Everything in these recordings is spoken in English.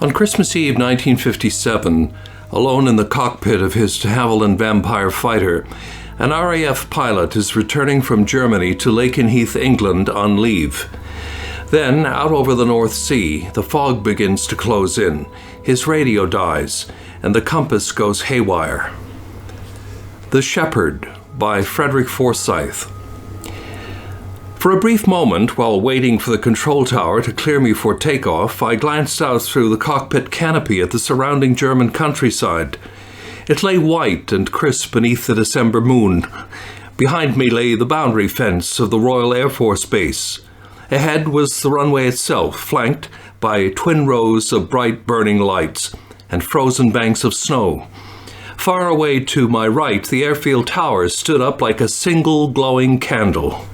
On Christmas Eve 1957, alone in the cockpit of his Havilland Vampire fighter, an R.A.F. pilot is returning from Germany to Lakenheath, England on leave. Then, out over the North Sea, the fog begins to close in, his radio dies, and the compass goes haywire. The Shepherd by Frederick Forsyth. For a brief moment, while waiting for the control tower to clear me for takeoff, I glanced out through the cockpit canopy at the surrounding German countryside. It lay white and crisp beneath the December moon. Behind me lay the boundary fence of the Royal Air Force Base. Ahead was the runway itself, flanked by twin rows of bright burning lights and frozen banks of snow. Far away to my right, the airfield towers stood up like a single glowing candle.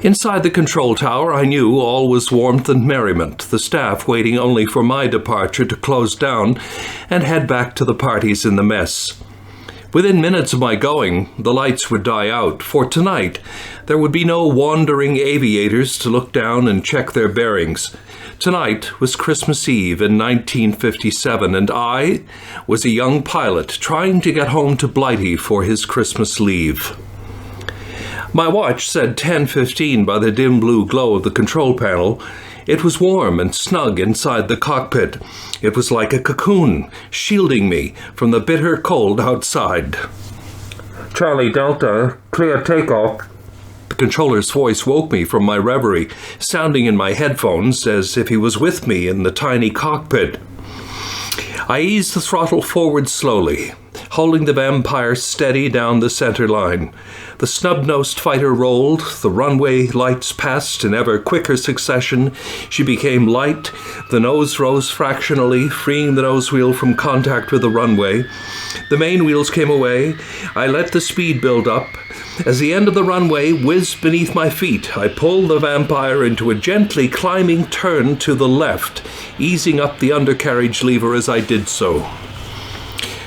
Inside the control tower, I knew all was warmth and merriment, the staff waiting only for my departure to close down and head back to the parties in the mess. Within minutes of my going, the lights would die out, for tonight there would be no wandering aviators to look down and check their bearings. Tonight was Christmas Eve in 1957, and I was a young pilot trying to get home to Blighty for his Christmas leave. My watch said 10:15 by the dim blue glow of the control panel. It was warm and snug inside the cockpit. It was like a cocoon, shielding me from the bitter cold outside. "Charlie Delta, clear takeoff." The controller's voice woke me from my reverie, sounding in my headphones as if he was with me in the tiny cockpit. I eased the throttle forward slowly, holding the Vampire steady down the center line. The snub-nosed fighter rolled, the runway lights passed in ever quicker succession. She became light, the nose rose fractionally, freeing the nose wheel from contact with the runway. The main wheels came away. I let the speed build up. As the end of the runway whizzed beneath my feet, I pulled the Vampire into a gently climbing turn to the left, easing up the undercarriage lever as I did so.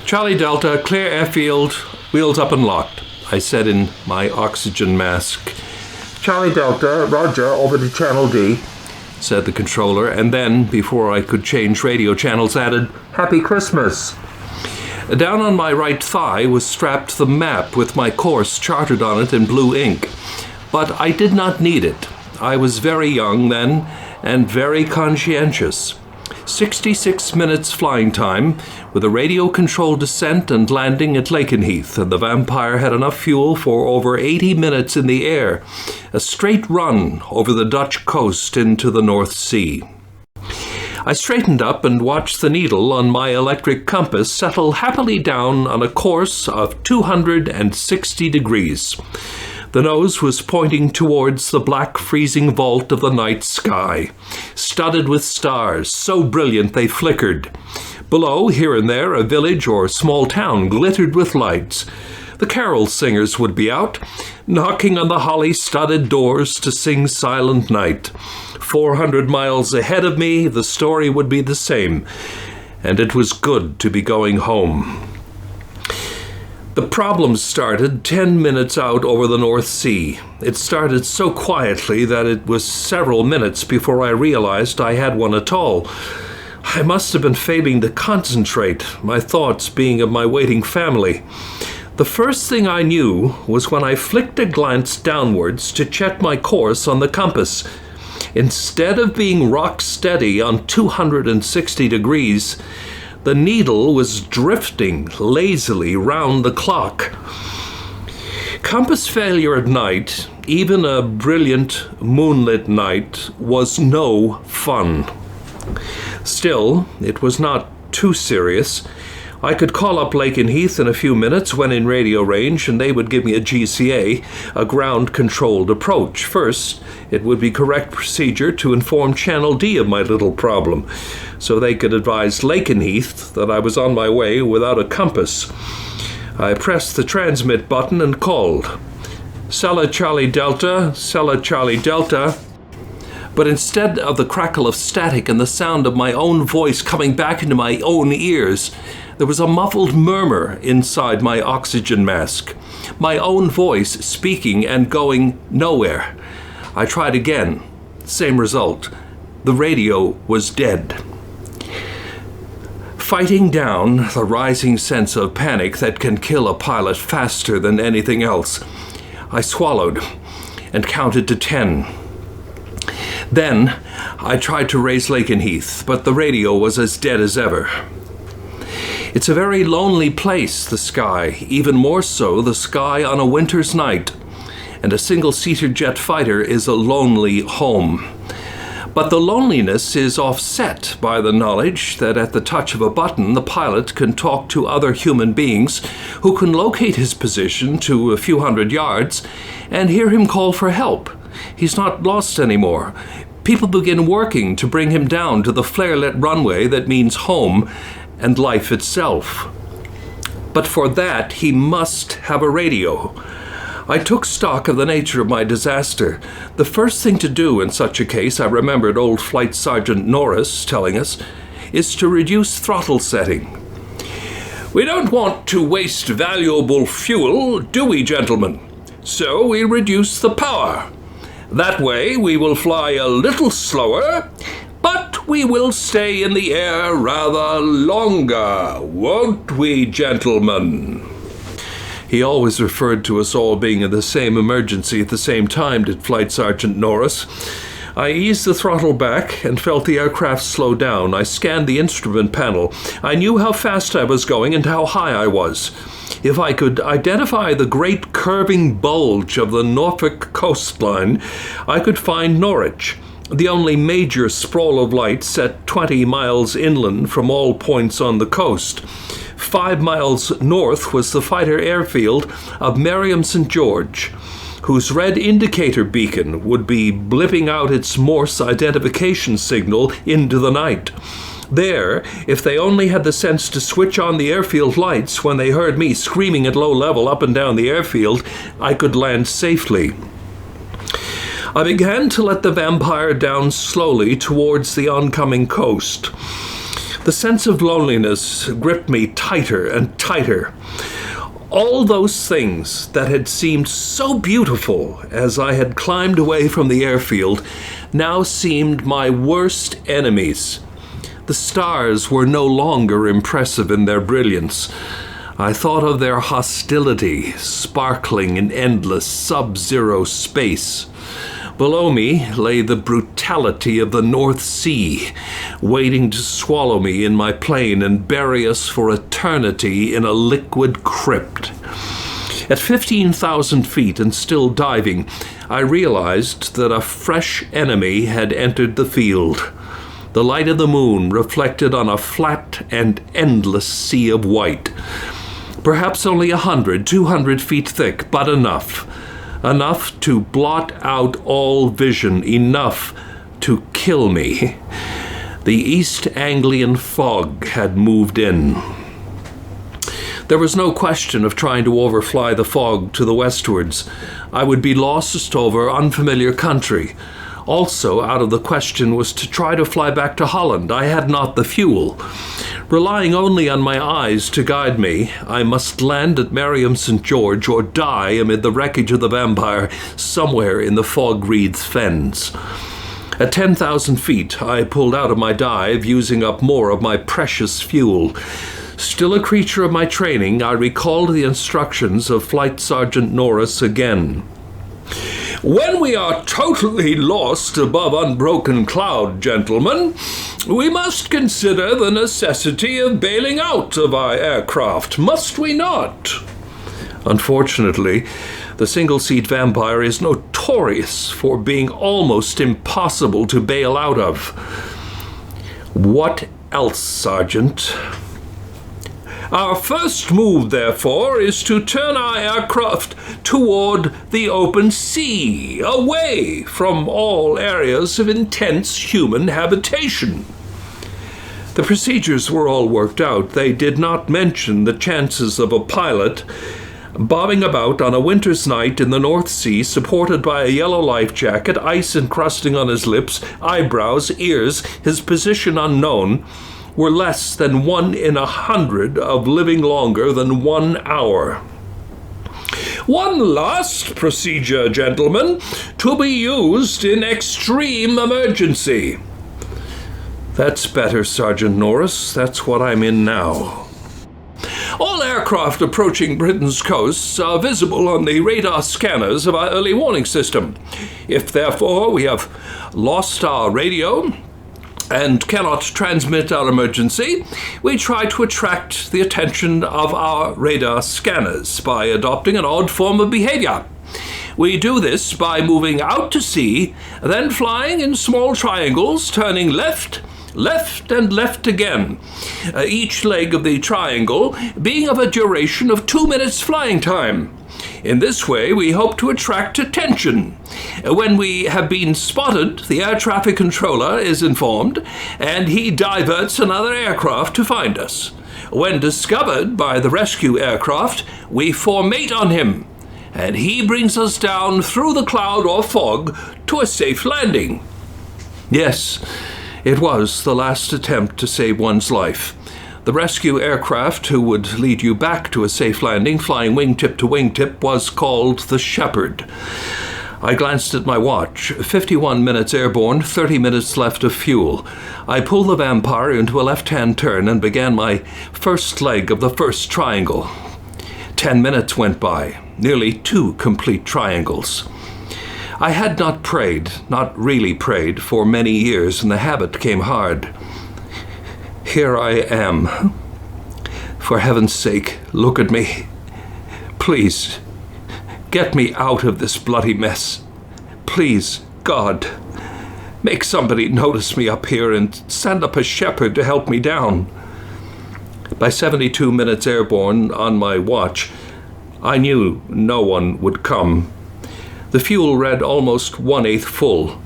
"Charlie Delta, clear airfield, wheels up and locked," I said in my oxygen mask. "Charlie Delta, roger, over to Channel D," said the controller, and then, before I could change radio channels, added, "Happy Christmas." Down on my right thigh was strapped the map with my course charted on it in blue ink. But I did not need it. I was very young then, and very conscientious. 66 minutes flying time, with a radio-controlled descent and landing at Lakenheath, and the Vampire had enough fuel for over 80 minutes in the air, a straight run over the Dutch coast into the North Sea. I straightened up and watched the needle on my electric compass settle happily down on a course of 260 degrees. The nose was pointing towards the black freezing vault of the night sky, studded with stars, so brilliant they flickered. Below, here and there, a village or small town glittered with lights. The carol singers would be out, knocking on the holly-studded doors to sing Silent Night. 400 miles ahead of me, the story would be the same, and it was good to be going home. The problem started 10 minutes out over the North Sea. It started so quietly that it was several minutes before I realized I had one at all. I must have been failing to concentrate, my thoughts being of my waiting family. The first thing I knew was when I flicked a glance downwards to check my course on the compass. Instead of being rock steady on 260 degrees, the needle was drifting lazily round the clock. Compass failure at night, even a brilliant moonlit night, was no fun. Still, it was not too serious. I could call up Lakenheath in a few minutes when in radio range, and they would give me a GCA, a ground-controlled approach. First, it would be correct procedure to inform Channel D of my little problem, so they could advise Lakenheath that I was on my way without a compass. I pressed the transmit button and called. "Sella Charlie Delta, Sella Charlie Delta." But instead of the crackle of static and the sound of my own voice coming back into my own ears, there was a muffled murmur inside my oxygen mask. My own voice speaking and going nowhere. I tried again. Same result. The radio was dead. fighting down the rising sense of panic that can kill a pilot faster than anything else. I swallowed and counted to 10. Then I tried to raise Lakenheath, but the radio was as dead as ever. It's a very lonely place, the sky, even more so the sky on a winter's night, and a single-seater jet fighter is a lonely home. But the loneliness is offset by the knowledge that at the touch of a button, the pilot can talk to other human beings who can locate his position to a few hundred yards and hear him call for help. He's not lost anymore. People begin working to bring him down to the flare-lit runway that means home and life itself. But for that, he must have a radio. I took stock of the nature of my disaster. The first thing to do in such a case, I remembered old Flight Sergeant Norris telling us, is to reduce throttle setting. We don't want to waste valuable fuel, do we, gentlemen? So we reduce the power. That way we will fly a little slower, but we will stay in the air rather longer, won't we, gentlemen? He always referred to us all being in the same emergency at the same time, did Flight Sergeant Norris. I eased the throttle back and felt the aircraft slow down. I scanned the instrument panel. I knew how fast I was going and how high I was. If I could identify the great curving bulge of the Norfolk coastline, I could find Norwich, the only major sprawl of lights set 20 miles inland from all points on the coast. 5 miles north was the fighter airfield of Merriam St. George, whose red indicator beacon would be blipping out its Morse identification signal into the night. There, if they only had the sense to switch on the airfield lights when they heard me screaming at low level up and down the airfield, I could land safely. I began to let the Vampire down slowly towards the oncoming coast. The sense of loneliness gripped me tighter and tighter. All those things that had seemed so beautiful as I had climbed away from the airfield now seemed my worst enemies. The stars were no longer impressive in their brilliance. I thought of their hostility, sparkling in endless sub-zero space. Below me lay the brutality of the North Sea, waiting to swallow me in my plane and bury us for eternity in a liquid crypt. At 15,000 feet and still diving, I realized that a fresh enemy had entered the field. The light of the moon reflected on a flat and endless sea of white. Perhaps only 100, 200 feet thick, but enough. Enough to blot out all vision, enough to kill me. The East Anglian fog had moved in. There was no question of trying to overfly the fog to the westwards. I would be lost over unfamiliar country. Also out of the question was to try to fly back to Holland. I had not the fuel. Relying only on my eyes to guide me, I must land at Merriam St. George or die amid the wreckage of the Vampire somewhere in the fog-wreathed fens. At 10,000 feet, I pulled out of my dive, using up more of my precious fuel. Still a creature of my training, I recalled the instructions of Flight Sergeant Norris again. When we are totally lost above unbroken cloud, gentlemen, we must consider the necessity of bailing out of our aircraft, must we not? Unfortunately, the single-seat Vampire is notorious for being almost impossible to bail out of. What else, Sergeant? Our first move, therefore, is to turn our aircraft toward the open sea, away from all areas of intense human habitation. The procedures were all worked out. They did not mention the chances of a pilot bobbing about on a winter's night in the North Sea, supported by a yellow life jacket, ice encrusting on his lips, eyebrows, ears, his position unknown, were less than 1 in 100 of living longer than 1 hour. One last procedure, gentlemen, to be used in extreme emergency. That's better, Sergeant Norris. That's what I'm in now. All aircraft approaching Britain's coasts are visible on the radar scanners of our early warning system. If, therefore, we have lost our radio and cannot transmit our emergency, we try to attract the attention of our radar scanners by adopting an odd form of behavior. We do this by moving out to sea, then flying in small triangles, turning left, and left again, each leg of the triangle being of a duration of 2 minutes flying time. In this way, we hope to attract attention. When we have been spotted, the air traffic controller is informed, and he diverts another aircraft to find us. When discovered by the rescue aircraft, we formate on him, and he brings us down through the cloud or fog to a safe landing. Yes, it was the last attempt to save one's life. The rescue aircraft who would lead you back to a safe landing, flying wingtip to wingtip, was called the Shepherd. I glanced at my watch. 51 minutes airborne, 30 minutes left of fuel. I pulled the Vampire into a left-hand turn and began my first leg of the first triangle. 10 minutes went by, nearly 2 complete triangles. I had not really prayed, for many years, and the habit came hard. Here I am. For heaven's sake, look at me. Please, get me out of this bloody mess. Please, God, make somebody notice me up here and send up a shepherd to help me down. By 72 minutes airborne on my watch, I knew no one would come. The fuel read almost 1/8 full.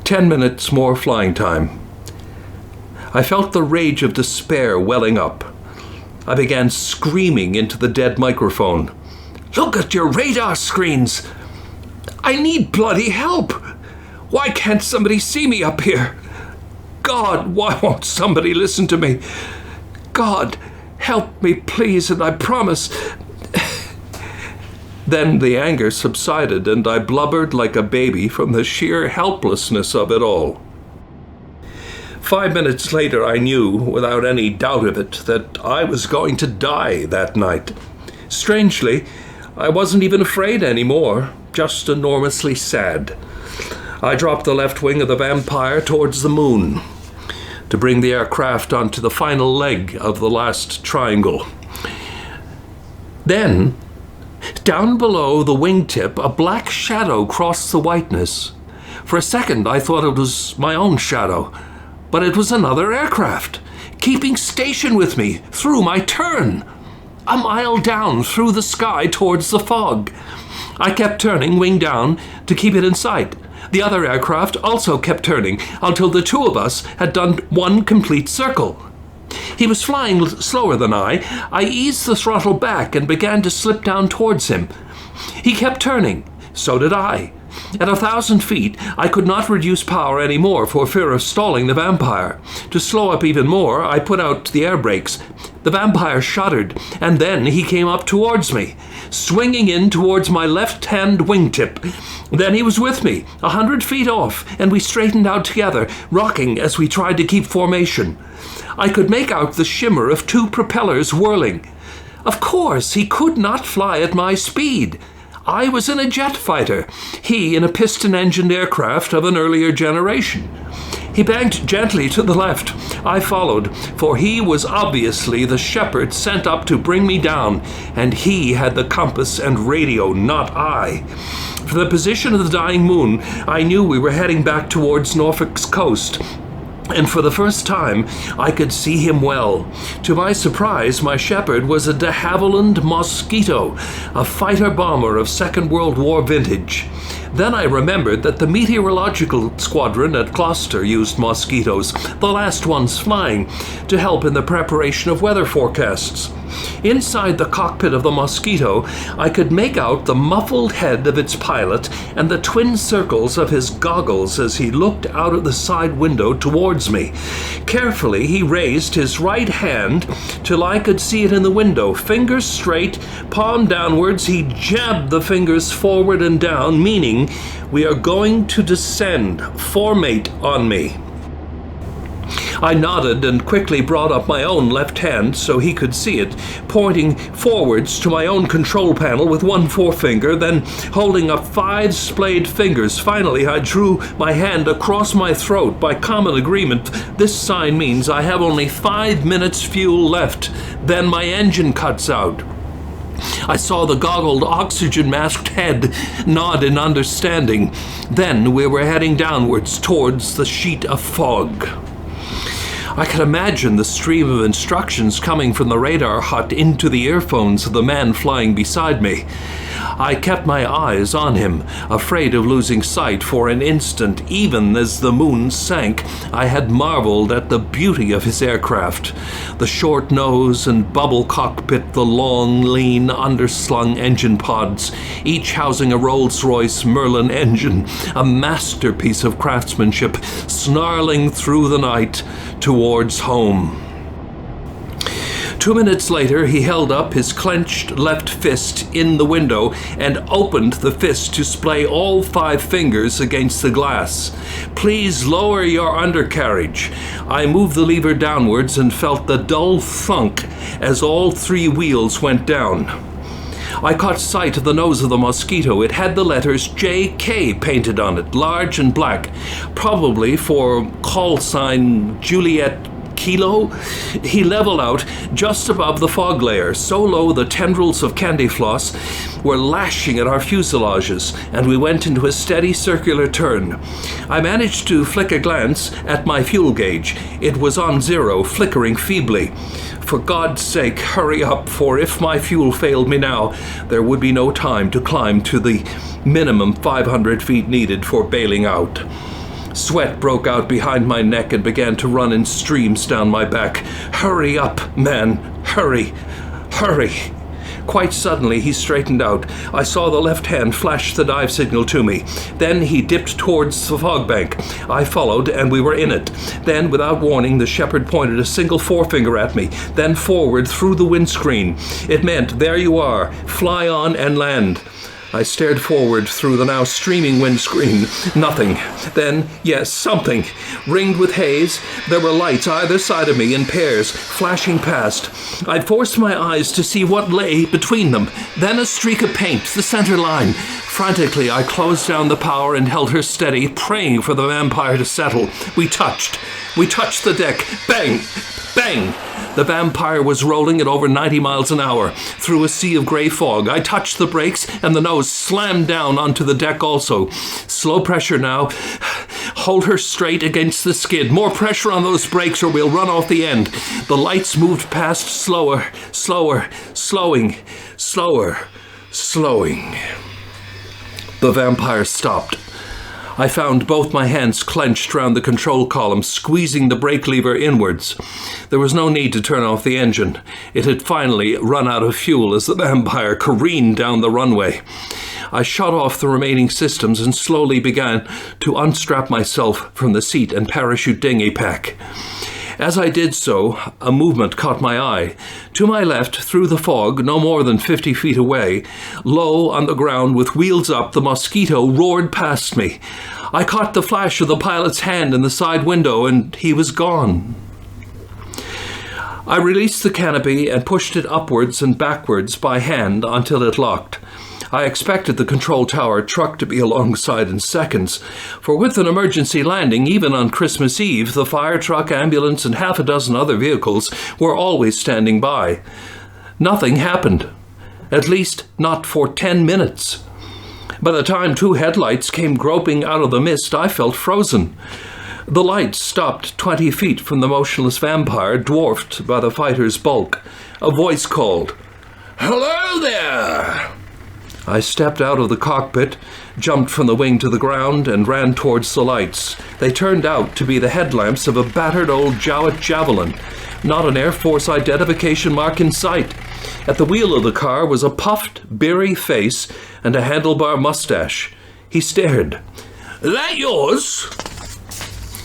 10 minutes more flying time. I felt the rage of despair welling up. I began screaming into the dead microphone. Look at your radar screens! I need bloody help! Why can't somebody see me up here? God, why won't somebody listen to me? God, help me, please, and I promise. Then the anger subsided, and I blubbered like a baby from the sheer helplessness of it all. 5 minutes later, I knew, without any doubt of it, that I was going to die that night. Strangely, I wasn't even afraid anymore, just enormously sad. I dropped the left wing of the Vampire towards the moon to bring the aircraft onto the final leg of the last triangle. Then, down below the wingtip, a black shadow crossed the whiteness. For a second, I thought it was my own shadow, but it was another aircraft, keeping station with me through my turn. A mile down through the sky towards the fog. I kept turning, wing down, to keep it in sight. The other aircraft also kept turning until the two of us had done one complete circle. He was flying slower than I. I eased the throttle back and began to slip down towards him. He kept turning. So did I. At 1,000 feet, I could not reduce power any more for fear of stalling the Vampire. To slow up even more, I put out the air brakes. The Vampire shuddered, and then he came up towards me, swinging in towards my left-hand wingtip. Then he was with me, 100 feet off, and we straightened out together, rocking as we tried to keep formation. I could make out the shimmer of 2 propellers whirling. Of course, he could not fly at my speed. I was in a jet fighter, he in a piston-engined aircraft of an earlier generation. He banked gently to the left. I followed, for he was obviously the shepherd sent up to bring me down, and he had the compass and radio, not I. For the position of the dying moon, I knew we were heading back towards Norfolk's coast, and for the first time I could see him well. To my surprise, my shepherd was a de Havilland Mosquito, a fighter-bomber of Second World War vintage. Then I remembered that the meteorological squadron at Gloucester used Mosquitoes, the last ones flying, to help in the preparation of weather forecasts. Inside the cockpit of the Mosquito, I could make out the muffled head of its pilot and the twin circles of his goggles as he looked out of the side window towards me. Carefully, he raised his right hand till I could see it in the window. Fingers straight, palm downwards, he jabbed the fingers forward and down, meaning, "We are going to descend. Formate on me." I nodded and quickly brought up my own left hand so he could see it, pointing forwards to my own control panel with one forefinger, then holding up 5 splayed fingers. Finally, I drew my hand across my throat. By common agreement, this sign means I have only 5 minutes fuel left. Then my engine cuts out. I saw the goggled, oxygen-masked head nod in understanding. Then we were heading downwards towards the sheet of fog. I could imagine the stream of instructions coming from the radar hut into the earphones of the man flying beside me. I kept my eyes on him, afraid of losing sight for an instant. Even as the moon sank, I had marveled at the beauty of his aircraft. The short nose and bubble cockpit, the long, lean, underslung engine pods, each housing a Rolls-Royce Merlin engine, a masterpiece of craftsmanship, snarling through the night towards home. 2 minutes later, he held up his clenched left fist in the window and opened the fist to splay all 5 fingers against the glass. "Please lower your undercarriage." I moved the lever downwards and felt the dull thunk as all 3 wheels went down. I caught sight of the nose of the Mosquito. It had the letters J.K. painted on it, large and black, probably for call sign Juliet Kilo. He leveled out just above the fog layer, so low the tendrils of candy floss were lashing at our fuselages, and we went into a steady circular turn. I managed to flick a glance at my fuel gauge. It was on 0, flickering feebly. For God's sake, hurry up, for if my fuel failed me now, there would be no time to climb to the minimum 500 feet needed for bailing out. Sweat broke out behind my neck and began to run in streams down my back. "Hurry up, man, hurry, hurry." Quite suddenly, he straightened out. I saw the left hand flash the dive signal to me. Then he dipped towards the fog bank. I followed, and we were in it. Then, without warning, the shepherd pointed a single forefinger at me, then forward through the windscreen. It meant, "There you are, fly on and land." I stared forward through the now streaming windscreen. Nothing. Then, yes, something. Ringed with haze, there were lights either side of me in pairs, flashing past. I forced my eyes to see what lay between them. Then a streak of paint, the center line. Frantically, I closed down the power and held her steady, praying for the Vampire to settle. We touched. We touched the deck. Bang! Bang! The Vampire was rolling at over 90 miles an hour through a sea of gray fog. I touched the brakes, and the nose slammed down onto the deck also. Slow pressure now. Hold her straight against the skid. More pressure on those brakes or we'll run off the end. The lights moved past slower, slower, slowing, slower, slowing. The Vampire stopped. I found both my hands clenched round the control column, squeezing the brake lever inwards. There was no need to turn off the engine. It had finally run out of fuel as the Vampire careened down the runway. I shut off the remaining systems and slowly began to unstrap myself from the seat and parachute dinghy pack. As I did so, a movement caught my eye. To my left, through the fog, no more than 50 feet away, low on the ground with wheels up, the Mosquito roared past me. I caught the flash of the pilot's hand in the side window, and he was gone. I released the canopy and pushed it upwards and backwards by hand until it locked. I expected the control tower truck to be alongside in seconds, for with an emergency landing, even on Christmas Eve, the fire truck, ambulance, and half a dozen other vehicles were always standing by. Nothing happened, at least not for 10 minutes. By the time 2 headlights came groping out of the mist, I felt frozen. The lights stopped 20 feet from the motionless Vampire, dwarfed by the fighter's bulk. A voice called, "Hello there!" I stepped out of the cockpit, jumped from the wing to the ground, and ran towards the lights. They turned out to be the headlamps of a battered old Jowett Javelin, not an Air Force identification mark in sight. At the wheel of the car was a puffed, beery face and a handlebar mustache. He stared. "That yours?"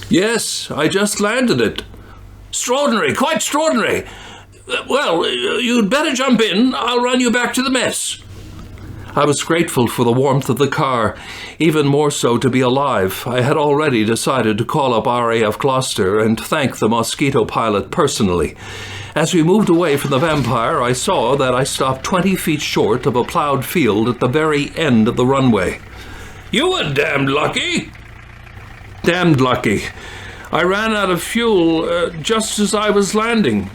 "Yes, I just landed it." "Extraordinary, quite extraordinary. Well, you'd better jump in. I'll run you back to the mess." I was grateful for the warmth of the car, even more so to be alive. I had already decided to call up R.A.F. Gloucester and thank the Mosquito pilot personally. As we moved away from the Vampire, I saw that I stopped 20 feet short of a plowed field at the very end of the runway. "You were damned lucky." "Damned lucky. I ran out of fuel just as I was landing.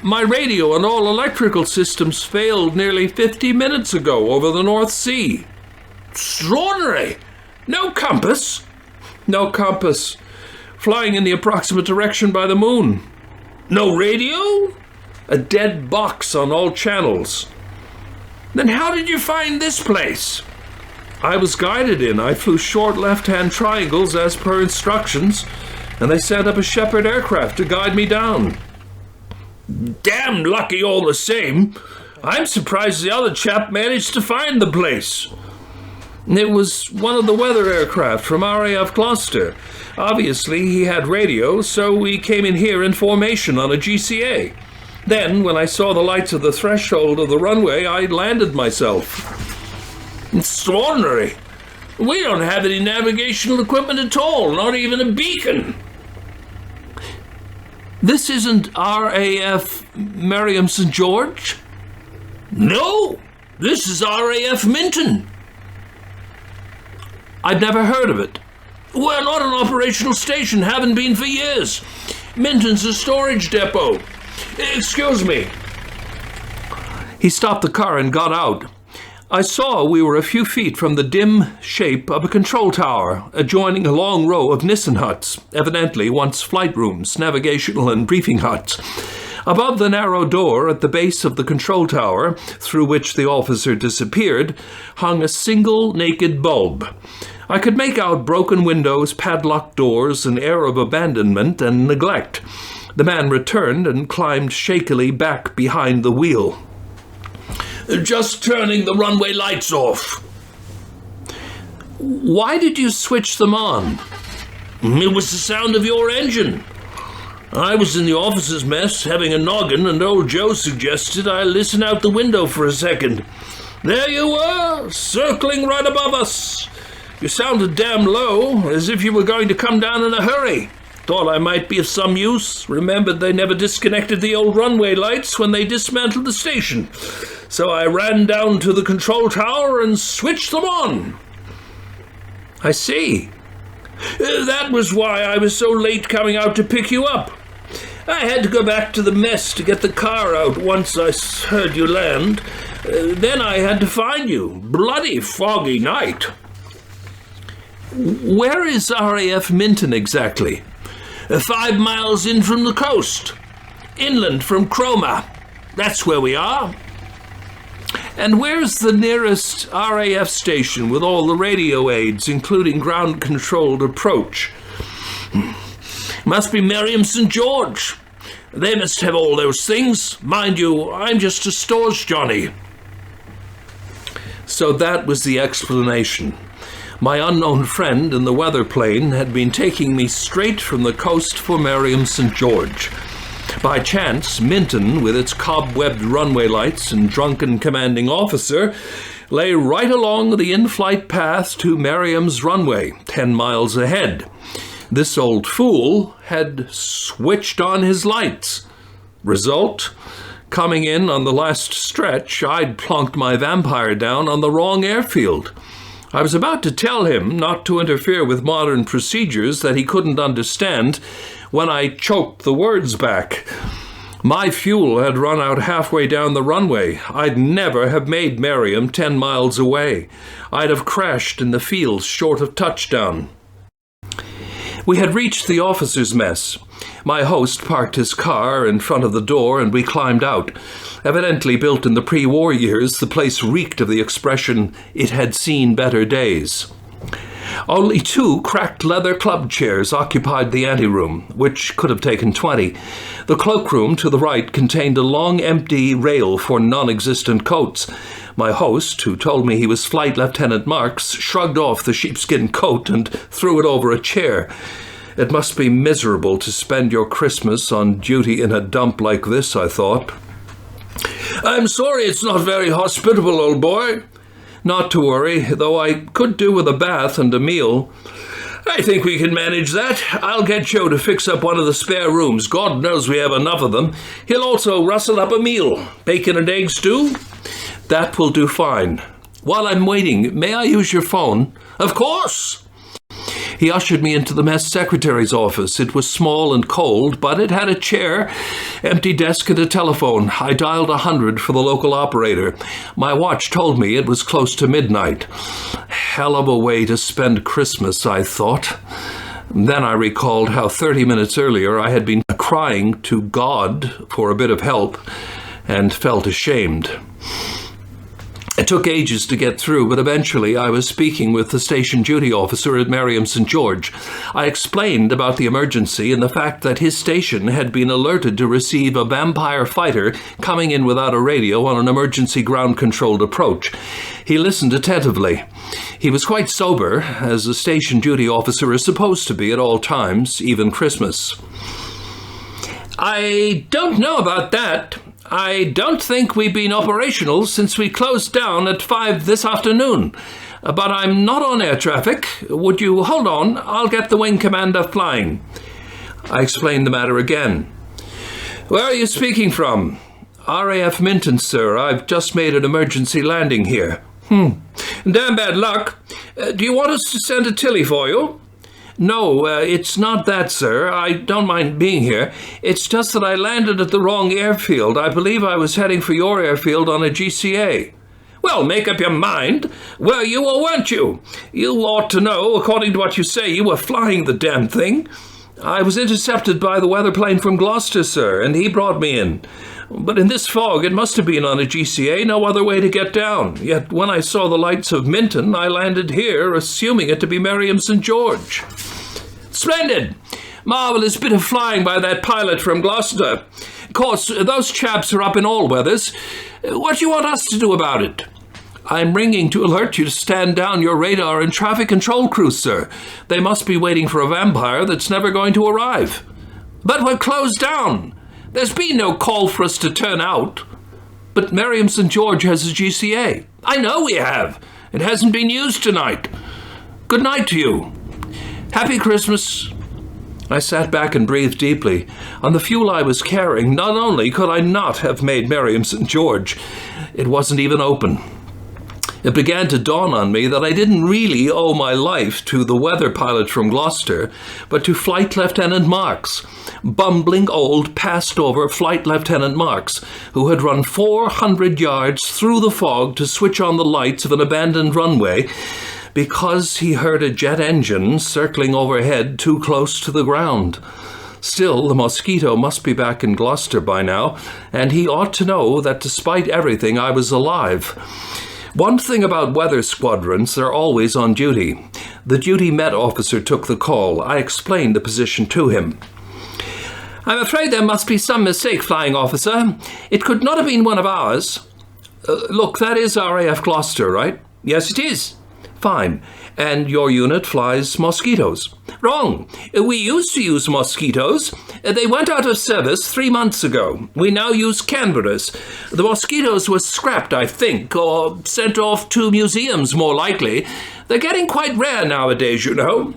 My radio and all electrical systems failed nearly 50 minutes ago over the North Sea." "Extraordinary! No compass?" "No compass. Flying in the approximate direction by the moon." "No radio?" "A dead box on all channels." "Then how did you find this place?" "I was guided in. I flew short left-hand triangles as per instructions, and they sent up a Shepherd aircraft to guide me down." "Damn lucky all the same. I'm surprised the other chap managed to find the place." "It was one of the weather aircraft from R.A.F. Gloucester. Obviously, he had radio, so we came in here in formation on a GCA. Then, when I saw the lights of the threshold of the runway, I landed myself." "Extraordinary. We don't have any navigational equipment at all, not even a beacon." "This isn't R.A.F. Miriam St. George?" "No, this is R.A.F. Minton." "I've never heard of it." "We're not an operational station, haven't been for years. Minton's a storage depot. Excuse me." He stopped the car and got out. I saw we were a few feet from the dim shape of a control tower adjoining a long row of Nissen huts, evidently once flight rooms, navigational and briefing huts. Above the narrow door at the base of the control tower, through which the officer disappeared, hung a single naked bulb. I could make out broken windows, padlocked doors, an air of abandonment and neglect. The man returned and climbed shakily back behind the wheel. "Just turning the runway lights off." "Why did you switch them on?" "It was the sound of your engine. I was in the officer's mess having a noggin, and old Joe suggested I listen out the window for a second. There you were, circling right above us. You sounded damn low, as if you were going to come down in a hurry. Thought I might be of some use. Remembered they never disconnected the old runway lights when they dismantled the station. So I ran down to the control tower and switched them on." "I see." "That was why I was so late coming out to pick you up. I had to go back to the mess to get the car out once I heard you land. Then I had to find you. Bloody foggy night." "Where is R.A.F. Minton exactly?" 5 miles in from the coast. Inland from Cromer. That's where we are." "And where's the nearest R.A.F. station with all the radio aids, including ground-controlled approach?" "Must be Miriam St. George. They must have all those things. Mind you, I'm just a stores Johnny." So that was the explanation. My unknown friend in the weather plane had been taking me straight from the coast for Miriam St. George. By chance, Minton, with its cobwebbed runway lights and drunken commanding officer, lay right along the in-flight path to Miriam's runway, 10 miles ahead. This old fool had switched on his lights. Result? Coming in on the last stretch, I'd plonked my Vampire down on the wrong airfield. I was about to tell him not to interfere with modern procedures that he couldn't understand when I choked the words back. My fuel had run out halfway down the runway. I'd never have made Miriam 10 miles away. I'd have crashed in the fields short of touchdown. We had reached the officer's mess. My host parked his car in front of the door and we climbed out. Evidently built in the pre-war years, the place reeked of the expression, "It had seen better days." Only 2 cracked leather club chairs occupied the anteroom, which could have taken 20. The cloakroom to the right contained a long empty rail for non-existent coats. My host, who told me he was Flight Lieutenant Marks, shrugged off the sheepskin coat and threw it over a chair. It must be miserable to spend your Christmas on duty in a dump like this, I thought. "I'm sorry it's not very hospitable, old boy. Not to worry, though I could do with a bath and a meal. I think we can manage that. I'll get Joe to fix up one of the spare rooms. God knows we have enough of them. He'll also rustle up a meal. Bacon and egg stew? That will do fine. While I'm waiting, may I use your phone? Of course! He ushered me into the mess secretary's office. It was small and cold, but it had a chair, empty desk, and a telephone. I dialed 100 for the local operator. My watch told me it was close to midnight. Hell of a way to spend Christmas, I thought. Then I recalled how 30 minutes earlier I had been crying to God for a bit of help and felt ashamed. It took ages to get through, but eventually I was speaking with the station duty officer at Merriam St. George. I explained about the emergency and the fact that his station had been alerted to receive a vampire fighter coming in without a radio on an emergency ground-controlled approach. He listened attentively. He was quite sober, as a station duty officer is supposed to be at all times, even Christmas. I don't know about that. I don't think we've been operational since we closed down at 5 this afternoon. But I'm not on air traffic. Would you hold on? I'll get the wing commander flying. I explained the matter again. Where are you speaking from? R.A.F. Minton, sir. I've just made an emergency landing here. Damn bad luck. Do you want us to send a Tilly for you? No, it's not that, sir. I don't mind being here. It's just that I landed at the wrong airfield. I believe I was heading for your airfield on a GCA. Well, make up your mind. Were you or weren't you? You ought to know, according to what you say, you were flying the damn thing. I was intercepted by the weather plane from Gloucester, sir, and he brought me in. But in this fog, it must have been on a GCA, no other way to get down. Yet when I saw the lights of Minton, I landed here, assuming it to be Merriam St. George. Splendid! Marvellous bit of flying by that pilot from Gloucester. Of course, those chaps are up in all weathers. What do you want us to do about it? I'm ringing to alert you to stand down your radar and traffic control crews, sir. They must be waiting for a vampire that's never going to arrive. But we're closed down. There's been no call for us to turn out. But Merriam St. George has a GCA. I know we have. It hasn't been used tonight. Good night to you. Happy Christmas. I sat back and breathed deeply. On the fuel I was carrying, not only could I not have made Merriam St. George, it wasn't even open. It began to dawn on me that I didn't really owe my life to the weather pilot from Gloucester, but to Flight Lieutenant Marks, bumbling old, passed-over Flight Lieutenant Marks, who had run 400 yards through the fog to switch on the lights of an abandoned runway because he heard a jet engine circling overhead too close to the ground. Still, the Mosquito must be back in Gloucester by now, and he ought to know that despite everything, I was alive. One thing about weather squadrons, they're always on duty. The duty med officer took the call. I explained the position to him. I'm afraid there must be some mistake, flying officer. It could not have been one of ours. Look, that is R.A.F. Gloucester, right? Yes, it is. Fine. And your unit flies Mosquitoes. Wrong. We used to use Mosquitoes. They went out of service 3 months ago. We now use Canberras. The Mosquitoes were scrapped, I think, or sent off to museums, more likely. They're getting quite rare nowadays, you know.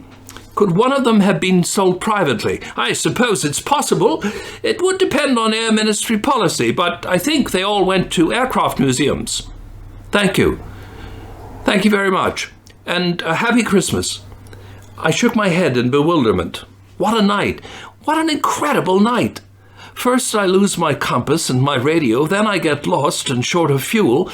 Could one of them have been sold privately? I suppose it's possible. It would depend on Air Ministry policy, but I think they all went to aircraft museums. Thank you. Thank you very much. And a happy Christmas. I shook my head in bewilderment. What a night. What an incredible night. First I lose my compass and my radio, then I get lost and short of fuel,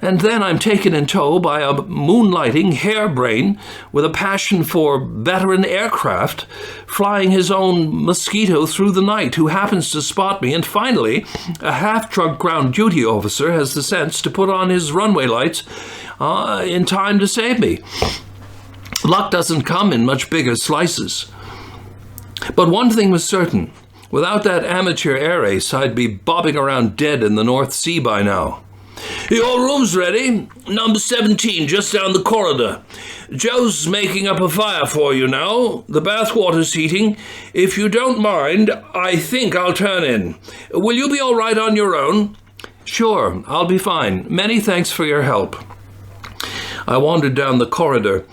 and then I'm taken in tow by a moonlighting harebrain with a passion for veteran aircraft, flying his own Mosquito through the night, who happens to spot me, and finally, a half-drunk ground duty officer has the sense to put on his runway lights in time to save me. Luck doesn't come in much bigger slices. But one thing was certain. Without that amateur air ace, I'd be bobbing around dead in the North Sea by now. Your room's ready. Number 17, just down the corridor. Joe's making up a fire for you now. The bathwater's heating. If you don't mind, I think I'll turn in. Will you be all right on your own? Sure, I'll be fine. Many thanks for your help. I wandered down the corridor.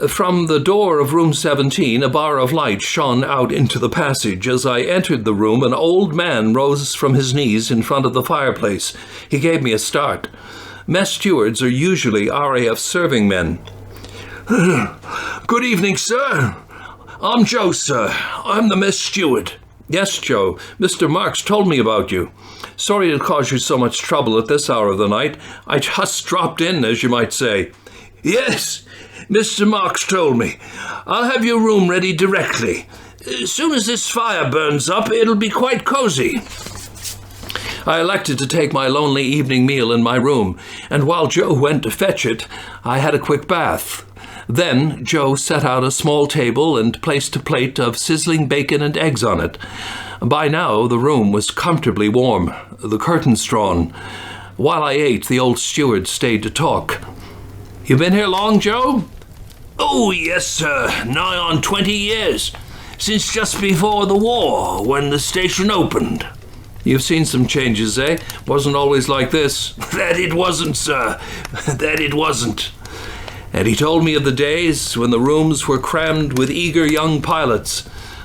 From the door of room 17, a bar of light shone out into the passage. As I entered the room, an old man rose from his knees in front of the fireplace. He gave me a start. Mess stewards are usually R.A.F. serving men. "Good evening, sir. I'm Joe, sir. I'm the mess steward." "Yes, Joe. Mr. Marks told me about you. Sorry to cause you so much trouble at this hour of the night. I just dropped in, as you might say." "Yes, Mr. Marks told me. I'll have your room ready directly. As soon as this fire burns up, it'll be quite cozy." I elected to take my lonely evening meal in my room, and while Joe went to fetch it, I had a quick bath. Then Joe set out a small table and placed a plate of sizzling bacon and eggs on it. By now, the room was comfortably warm, the curtains drawn. While I ate, the old steward stayed to talk. "You been here long, Joe?" "Oh, yes, sir. Nigh on 20 years. Since just before the war, when the station opened." "You've seen some changes, eh? Wasn't always like this." "That it wasn't, sir. That it wasn't." And he told me of the days when the rooms were crammed with eager young pilots,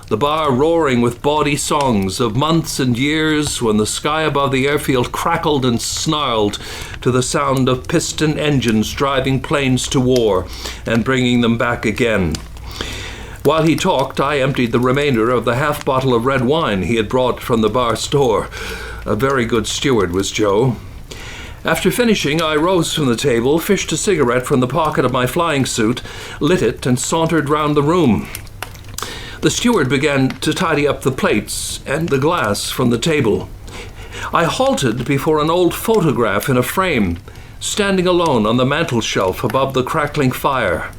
the bar roaring with bawdy songs, of months and years when the sky above the airfield crackled and snarled to the sound of piston engines driving planes to war and bringing them back again. While he talked, I emptied the remainder of the half bottle of red wine he had brought from the bar store. A very good steward was Joe. After finishing, I rose from the table, fished a cigarette from the pocket of my flying suit, lit it, and sauntered round the room. The steward began to tidy up the plates and the glass from the table. I halted before an old photograph in a frame, standing alone on the mantel-shelf above the crackling fire.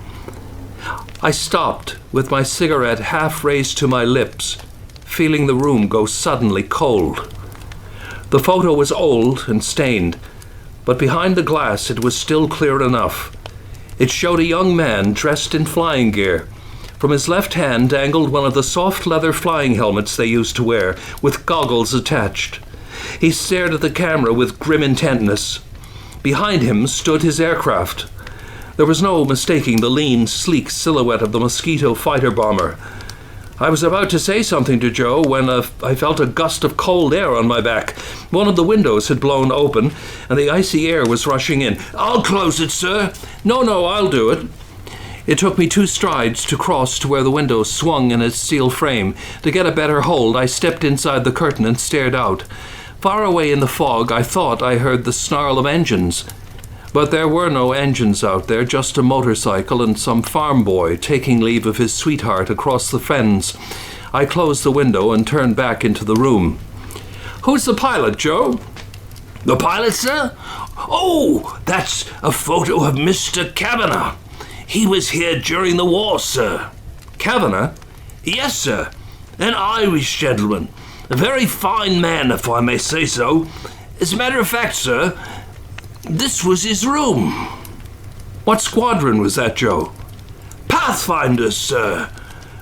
I stopped, with my cigarette half raised to my lips, feeling the room go suddenly cold. The photo was old and stained, but behind the glass it was still clear enough. It showed a young man dressed in flying gear. From his left hand dangled one of the soft leather flying helmets they used to wear, with goggles attached. He stared at the camera with grim intentness. Behind him stood his aircraft. There was no mistaking the lean, sleek silhouette of the Mosquito fighter bomber. I was about to say something to Joe when I felt a gust of cold air on my back. One of the windows had blown open, and the icy air was rushing in. "I'll close it, sir." No, I'll do it." It took me 2 strides to cross to where the window swung in its steel frame. To get a better hold, I stepped inside the curtain and stared out. Far away in the fog, I thought I heard the snarl of engines. But there were no engines out there, just a motorcycle and some farm boy taking leave of his sweetheart across the fens. I closed the window and turned back into the room. "Who's the pilot, Joe?" "The pilot, sir? Oh, that's a photo of Mr. Kavanagh. He was here during the war, sir." "Kavanagh?" "Yes, sir. An Irish gentleman. A very fine man, if I may say so. As a matter of fact, sir, this was his room." "What squadron was that, Joe?" "Pathfinders, sir.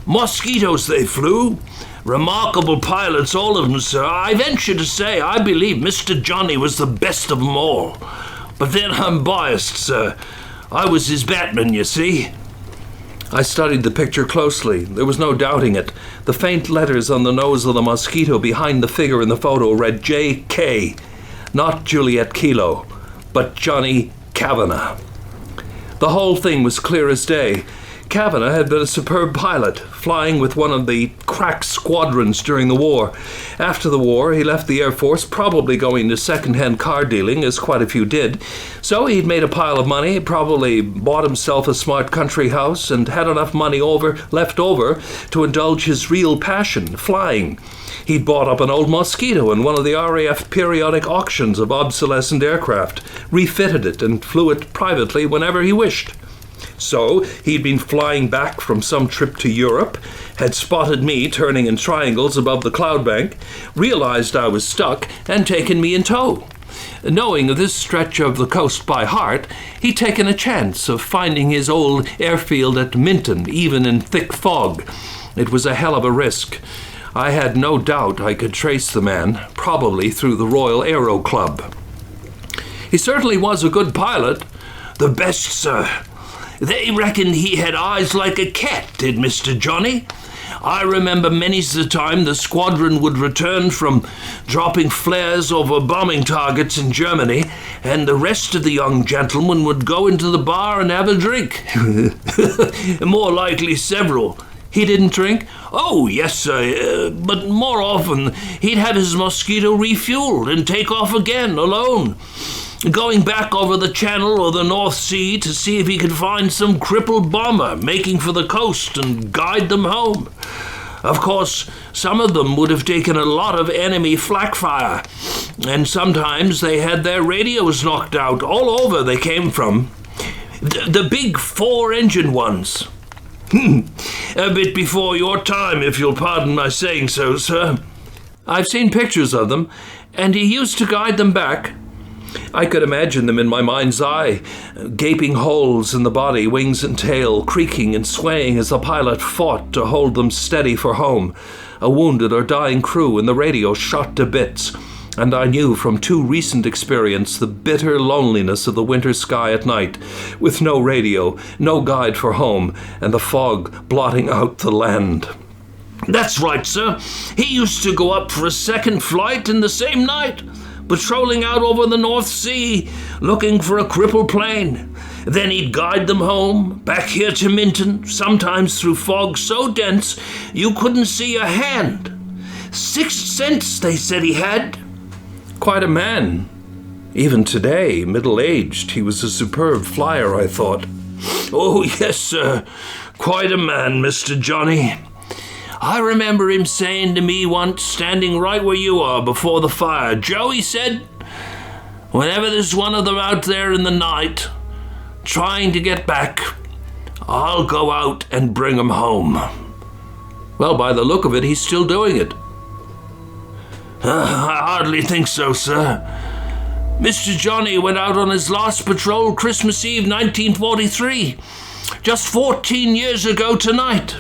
Mosquitoes they flew. Remarkable pilots, all of them, sir. I venture to say I believe Mr. Johnny was the best of them all. But then I'm biased, sir. I was his Batman, you see." I studied the picture closely. There was no doubting it. The faint letters on the nose of the Mosquito behind the figure in the photo read J.K., not Juliet Kilo, but Johnny Kavanagh. The whole thing was clear as day. Kavanagh had been a superb pilot, flying with one of the crack squadrons during the war. After the war, he left the Air Force, probably going to second-hand car dealing, as quite a few did. So he'd made a pile of money, probably bought himself a smart country house, and had enough money left over to indulge his real passion, flying. He'd bought up an old Mosquito in one of the R.A.F. periodic auctions of obsolescent aircraft, refitted it, and flew it privately whenever he wished. So he'd been flying back from some trip to Europe, had spotted me turning in triangles above the cloud bank, realized I was stuck, and taken me in tow. Knowing this stretch of the coast by heart, he'd taken a chance of finding his old airfield at Minton, even in thick fog. It was a hell of a risk. I had no doubt I could trace the man, probably through the Royal Aero Club. He certainly was a good pilot. "The best, sir. They reckoned he had eyes like a cat, did Mr. Johnny. I remember many's the time the squadron would return from dropping flares over bombing targets in Germany, and the rest of the young gentlemen would go into the bar and have a drink. More likely several. He didn't drink? Oh, yes, sir, but more often he'd have his mosquito refueled and take off again alone, going back over the Channel or the North Sea to see if he could find some crippled bomber making for the coast and guide them home. Of course, some of them would have taken a lot of enemy flak fire, and sometimes they had their radios knocked out all over they came from. The big 4-engine ones. A bit before your time, if you'll pardon my saying so, sir. I've seen pictures of them, and he used to guide them back. I could imagine them in my mind's eye, gaping holes in the body, wings and tail, creaking and swaying as the pilot fought to hold them steady for home, a wounded or dying crew and the radio shot to bits. And I knew from too recent experience the bitter loneliness of the winter sky at night, with no radio, no guide for home, and the fog blotting out the land. That's right, sir. He used to go up for a second flight in the same night, patrolling out over the North Sea, looking for a crippled plane. Then he'd guide them home, back here to Minton, sometimes through fog so dense you couldn't see a hand. 6th sense, they said he had. Quite a man. Even today, middle-aged, he was a superb flyer, I thought. Oh, yes, sir. Quite a man, Mr. Johnny. I remember him saying to me once, standing right where you are before the fire, "Joe," he said, "whenever there's one of them out there in the night, trying to get back, I'll go out and bring 'em home." Well, by the look of it, he's still doing it. I hardly think so, sir. Mr. Johnny went out on his last patrol Christmas Eve 1943, just 14 years ago tonight.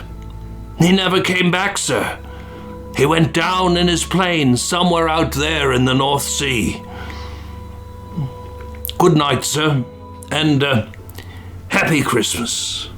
He never came back, sir. He went down in his plane somewhere out there in the North Sea. Good night, sir, and Happy Christmas.